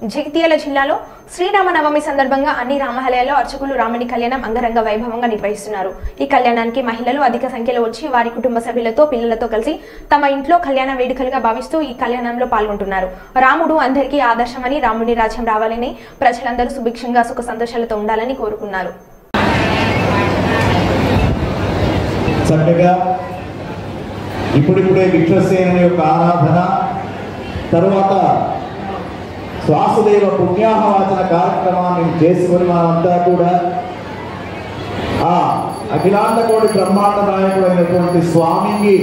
జగిత్యాల జిల్లాలో శ్రీరామనవమి సందర్భంగా అన్ని రామాలయాల్లో అర్చకులు రాముని కళ్యాణం అంగరంగ వైభవంగా నిర్వహిస్తున్నారు. ఈ కళ్యాణానికి మహిళలు అధిక సంఖ్యలో వచ్చి వారి కుటుంబ సభ్యులతో పిల్లలతో కలిసి తమ ఇంట్లో కళ్యాణ వేడుకలుగా భావిస్తూ ఈ కళ్యాణంలో పాల్గొంటున్నారు. రాముడు అందరికీ ఆదర్శమని, రాముడి రాజ్యం రావాలని, ప్రజలందరూ సుభిక్షంగా సుఖ సంతోషాలతో ఉండాలని కోరుకున్నారు. ఇప్పుడిప్పుడే విశ్వసేనుని యొక్క ఆరాధన తర్వాత శ్వాసదేవ పుణ్యాహవాచన కార్యక్రమాన్ని చేసుకుని మనమంతా కూడా ఆ అఖిలాండ కోటి బ్రహ్మాండ నాయకుడైనటువంటి స్వామికి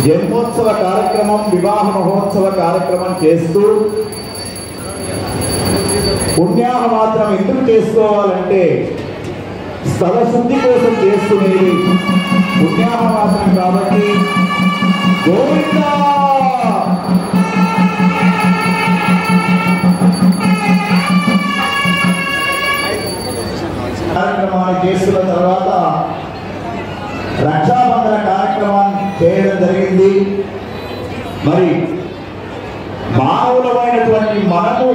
జన్మోత్సవ కార్యక్రమం, వివాహ మహోత్సవ కార్యక్రమం చేస్తూ పుణ్యాహవాచనం ఎందుకు చేసుకోవాలంటే స్థల శుద్ధి కోసం చేసుకునేది పుణ్యాహవాచనం కాబట్టి గోవిందా కార్యక్రమాన్ని చేసుకున్న తర్వాత రక్షాబంధన కార్యక్రమాన్ని చేయడం జరిగింది. మరి మానవులమైనటువంటి మనము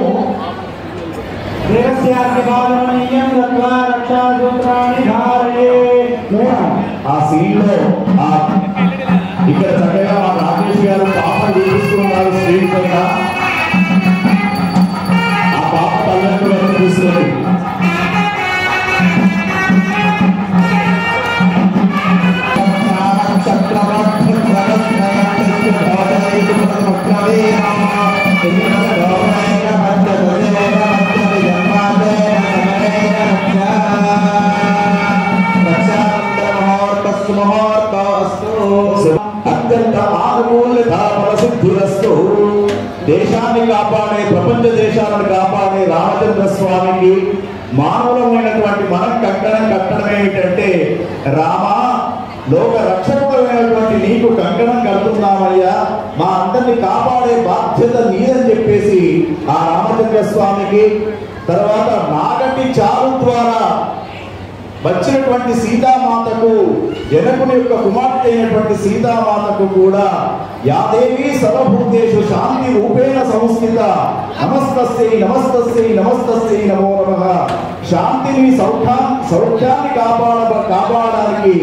ఆ సీన్లో ఇక్కడ చక్కగా మా రాకేష్ గారు పాపను చూపిస్తున్నారు స్క్రీన్ పైన. ఆ పాప తల్లిదండ్రులు ఎంత చూస్తున్నారు. అత్యంత ఆనుకూల్యత సిద్ధిరస్తు. దేశాన్ని కాపాడే, ప్రపంచ దేశాలను కాపాడే రామచంద్ర స్వామికి మానవులమైనటువంటి మనం కంకణం కట్టడం ఏమిటంటే, రామా లోక రక్షకుడైనటువంటి నీకు కంకణం కడుతున్నామయ్యా, మా అందరిని కాపాడే బాధ్యత నీదని చెప్పేసి ఆ రామచంద్ర స్వామికి, తర్వాత నాగటి చారు ద్వారా వచ్చినటువంటి సీతామాతకు, జనకుని యొక్క కుమార్తె అయినటువంటి సీతామాతకు కూడా యాదేవి సర్వభూతేషు శాంతి రూపేణ సంస్థిత నమస్తస్యై నమస్తస్యై నమస్తస్యై నమో నమః. శాంతిని సౌఖ్యాన్ని కాపాడడానికి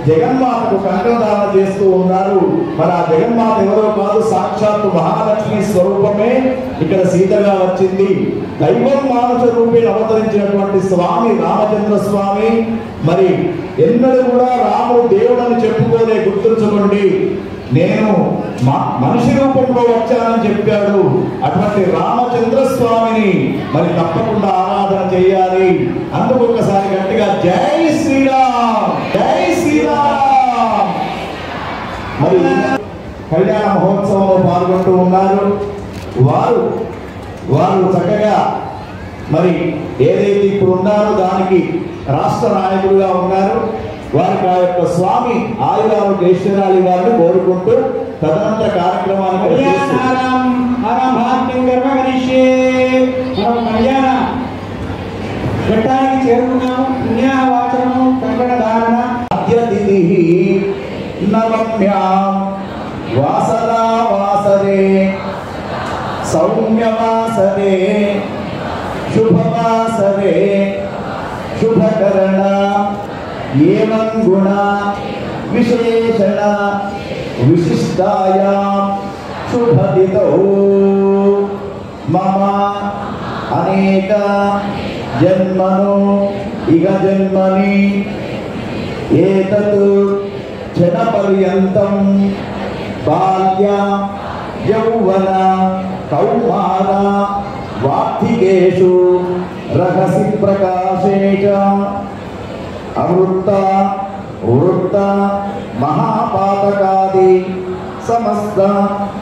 జగన్మాతకు కంకణదానం చేస్తూ ఉన్నారు. మరి ఆ జగన్మాత ఎవరో కాదు, సాక్షాత్తు మహాలక్ష్మి స్వరూపమే ఇక్కడ సీతగా వచ్చింది. దైవం మానుష రూపేణ అవతరించినటువంటి స్వామి రామచంద్ర స్వామి. మరి ఎన్నడూ కూడా రాముడు దేవుడని చెప్పుకోలే, గుర్తుంచుకోండి. నేను మనిషి రూపంలో వచ్చానని చెప్పాడు. అటువంటి రామచంద్ర స్వామిని మరి తప్పకుండా ఆరాధన చేయాలి. అందుకు ఒకసారి గట్టిగా జై శ్రీరామ్, జై శ్రీరామ్. మరి కళ్యాణ మహోత్సవంలో పాల్గొంటూ ఉన్నారు. వారు చక్కగా మరి ఏదైతే ఇప్పుడు ఉన్నారో దానికి రాష్ట్ర నాయకులుగా ఉన్నారు. వారికి ఆ యొక్క స్వామి ఆయురాలు ఐశ్వర్యాలు ఇవ్వాలని కోరుకుంటూ తదనంతర కార్యక్రమాన్ని చేరుకున్నాము. పుణ్యావాచనము, కంకణ ధారణ. అద్యతిథి నవమ్యాం వాసనా వాసరే సౌమ్యవాసరే శుభవాసరే శుభకరణ ఏవం గుణ విశేషణ విశిష్టాయాం శుభదితో మమ అనేక జన్మను ఇగ జన్మని ఏతత్ క్షణ పర్యంతం బాల్య యౌవన కౌమార వార్తికేషు రహసి ప్రకాశేష అమృత వృత్త మహాపాతకాది సమస్త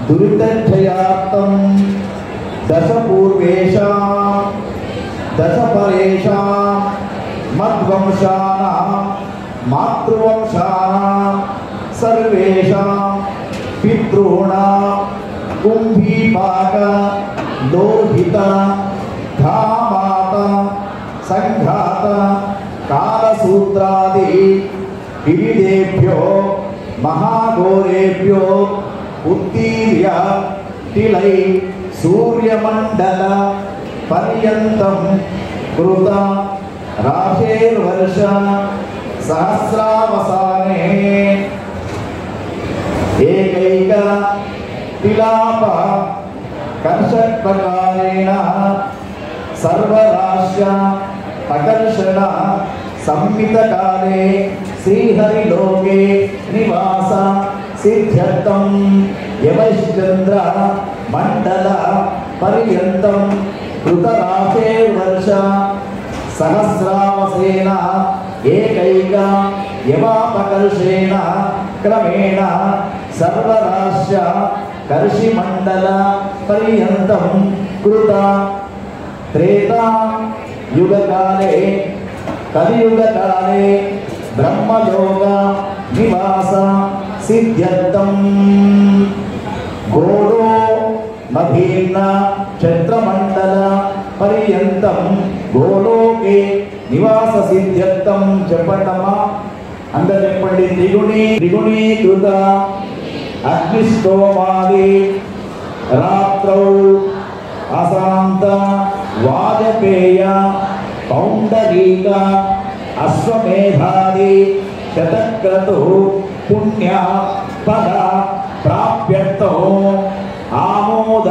దురితక్షయార్థం దశ పూర్వేషా దశ పరేషా మద్వంశానా మాతృవంశానా సర్వేషా పితృణా కుంభీపాక లోహిత ధామాత సంఘాత కాలసూత్రాది వివిధేభ్యో महाघोरेभ्यो उत्तीर्य तिलै सूर्य సూర్యమండల పర్యంతం కృత రాశేర్వర్ష సహస్రావసానే ఏకైక విలాప కర్షత్వకారేణ సర్వరాశ్య అకర్షణ సంహితకాలే శ్రీహరిలోకే నివాస సిద్ధ్యర్థం యవశ్చంద్ర మండల పర్యంతం కృతరాశేర్వర్ష సహస్రావసేన ఏకైక యవాపకర్షేణ క్రమేణ సర్వరాశ్య కర్షిమండల పర్యంతం కృత త్రేతా యుగకాలే కలియుగకాలే బ్రహ్మయోగ నివాస సిద్ధ్యర్థం గోడో మధీర్ణ చంద్రమండల పర్యంతం గోలోకే నివాస సిద్ధ్యర్థం. చెప్పండమ్మా, అందరు చెప్పండి. త్రిగుణీకృత అగ్నిష్టోమాది రాత్రౌ అశాంత వాజపేయ పౌండరీక అశ్వమేధాది శతక్రతు పుణ్య పద ప్రాప్యర్థో ఆమోద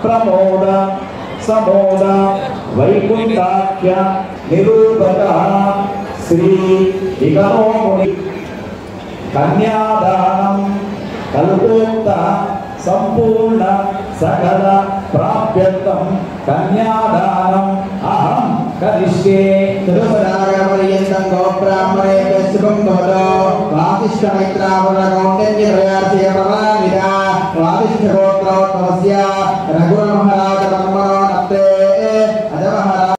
ప్రమోద సమోద వైకుంఠాఖ్య నిరూపక శ్రీ విగమోముని కన్యాదానం కల్పోక్త సంపూర్ణ సకల ప్రాప్యర్థం కన్యాదానం అహం కరిష్యే. తిరుపరాగపర్యంతం గోబ్రాహ్మణే శుభం భవతో వాసిష్ఠమైత్రావరణోన్యప్రయాసేవరావిద వాసిష్ఠగోత్రోద్భవస్య రఘుమహారాజ బ్రహ్మణో నప్తే అజమహారాజ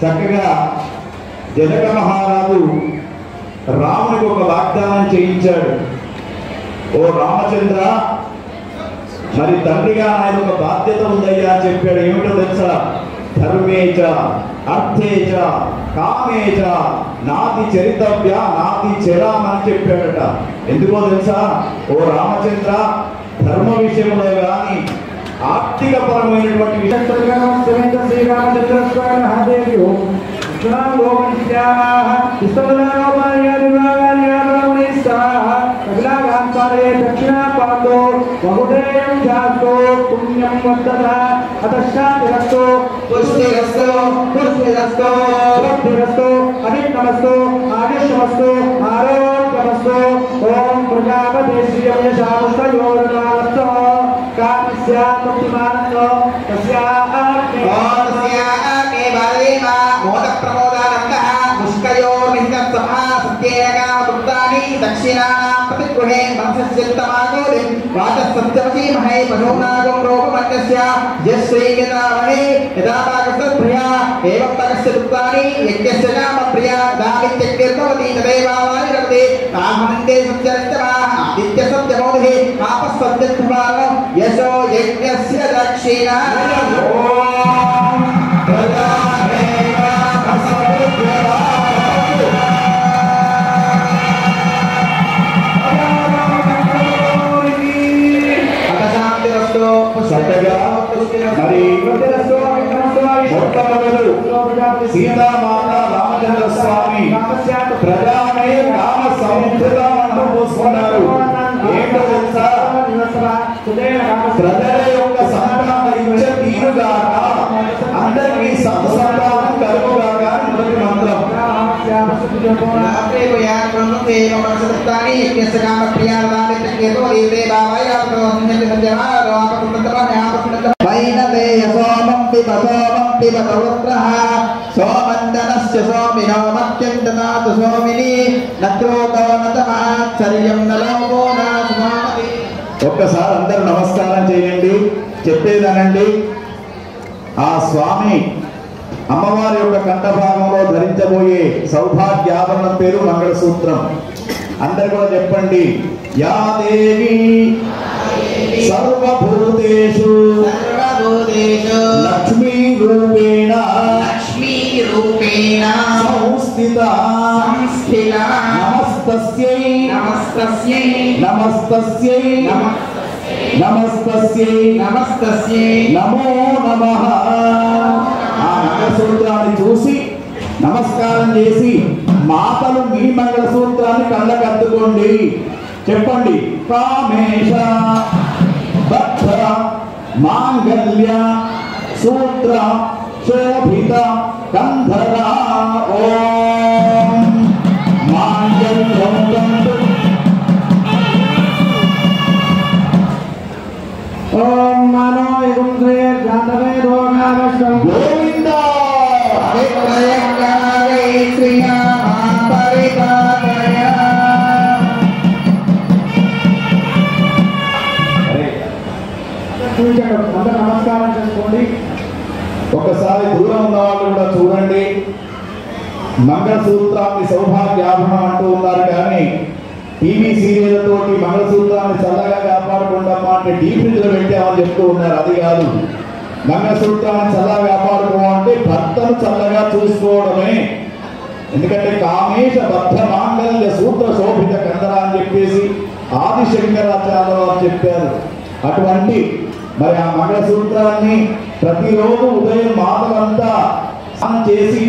చక్కగా జనక మహారాజు రామునికి ఒక వాగ్దానం చేయించాడు. ఓ రామచంద్ర, మరి తండ్రిగా ఆయన ఒక బాధ్యత ఉందయ్యా అని చెప్పాడు. ఏమిటో తెలుసా? ధర్మేచ అర్థేచ కామేచ నాతి చరితవ్య నాతి చరామని చెప్పాడట. ఎందుకో తెలుసా? ఓ రామచంద్ర, ధర్మ విషయంలో కానీ ఆర్థిక పరమైనటువంటి दक्षिणानां प्रतिगृहे मनसस्यन्तमागोलिं वाचस्सत्यवसीमहे पशूनागं रोगमन्यस्य यश्रीयतामहे यदा पाकसत्प्रिया एवं तकस्य दुःखानि यज्ञस्य कामप्रिया दावित्यग्निर्भवति तदेवावानि रमते तामनन्दे सत्यरिष्टमा आदित्यसत्यमोदे आपस्सत्यत्वानो यशो यज्ञस्य दक्षिणा మరి మొట్టమొదలు సీతామాత రామచంద్ర స్వామి ప్రజామే రామ సముద్రగా మంటూ పోసుకున్నారు. ఏంటో తెలుసా? ప్రజల యొక్క సంతాన ఇచ్చ తీరుగాక అందరికీ సంతానం కలుగుగాక మొదటి మంత్రం. సోమందనస్య సోమినో మత్యంతనాతు సోమిని నత్రోతో నతమాచర్యం నలోకో నాస్మామతి. ఒక్కసారి అందరూ నమస్కారం చేయండి. చెప్పేదనండి. ఆ స్వామి అమ్మవారి యొక్క కంఠభాగంలో ధరించబోయే సౌభాగ్యాభరణం పేరు మంగళసూత్రం. అందరు కూడా చెప్పండి. యా దేవి సర్వభూతేషు లక్ష్మీ రూపేణ సంస్థిత నమస్తస్యై నమస్తస్యై నమస్తస్యై నమస్తస్యై నమో నమః. ఆ మంగళసూత్రాన్ని చూసి నమస్కారం చేసి మాతలు మీ మంగళసూత్రాన్ని కళ్ళకద్దుకోండి. చెప్పండి. కామేశ బద్ధ మాంగళ్య సూత్ర శోభిత కంధర ఓం మాంగళ్యం తంతు ఓం మనో యుంద్రే జాతవే రోగావశం గోవింద విక్రయకారై శ్రియా పరిపాలయ. చూడండి, అందరూ నమస్కారం చేసుకోండి. ఒకసారి దూరం ఉన్న వాళ్ళు కూడా చూడండి. మంగళసూత్రాన్ని సౌభాగ్యాభరణం అంటూ ఉన్నారు, కానీ టీవీ సీరియళ్లతోటి మంగళసూత్రాన్ని చల్లగా కాపాడుకుంటామా అంటే డీప్ ఫ్రిడ్జ్ లో పెట్టామని చెప్తూ ఉన్నారు. అది కాదు. మంగళసూత్రాన్ని చల్లగా కాపాడుకోవాలంటే భర్తను చల్లగా చూసుకోవడమే. ఎందుకంటే కామేశ బద్ధ మాంగళ్య సూత్ర శోభిత కందర అని చెప్పేసి ఆదిశంకరాచార్య వారు చెప్పారు. అటువంటి మరి ఆ మంగళసూత్రాన్ని ప్రతిరోజు ఉదయం మాతలంతా స్నానం చేసి